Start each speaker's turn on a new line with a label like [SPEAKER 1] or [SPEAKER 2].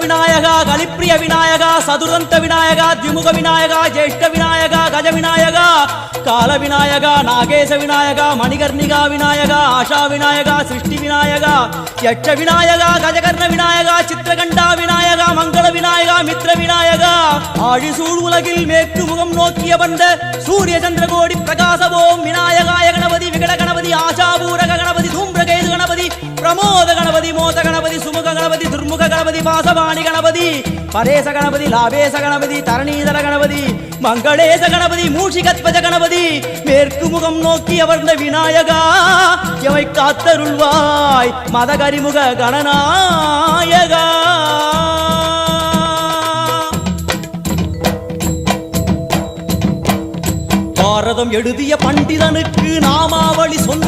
[SPEAKER 1] விநாயகா கலிப்பிரிய விநாயகா சதுரந்த விநாயகா திமுக விநாயகா ஜேஷ்ட விநாயகா கஜ விநாயகா கால விநாயகா நாகேச விநாயகா மணிகர்ணிகா விநாயகா ஆஷா விநாயகா சிருஷ்டி விநாயகா யட்ச விநாயகா கஜகர்ண விநாயகா சித்திரகண்டா விநாயகா மங்கள விநாயகா மித்ர விநாயகா ஆழிசூழ் உலகில் மேற்கு முகம் நோக்கிய வந்த சூரிய சந்திரகோடி பிரகாசவோம் விநாயகாய கணபதி விகட கணபதி ஆசாபூரக கணபதி தூம்பிரகேது கணபதி பிரமோத கணபதி மோத கணபதி சுமுக கணபதி துர்முக கணபதி பாசவாணி கணபதி பரேச கணபதி லாபேச கணபதி தரணீதர கணபதி மங்களேச கணபதி மூஷிகத்வஜ கணபதி மேற்கு முகம் நோக்கி அமர்ந்த விநாயகா எவை காத்தருள்வாய் மதகரிமுக கணநாயகா. பாரதம் எழுதிய பண்டிதனுக்கு நாமாவளி சொன்ன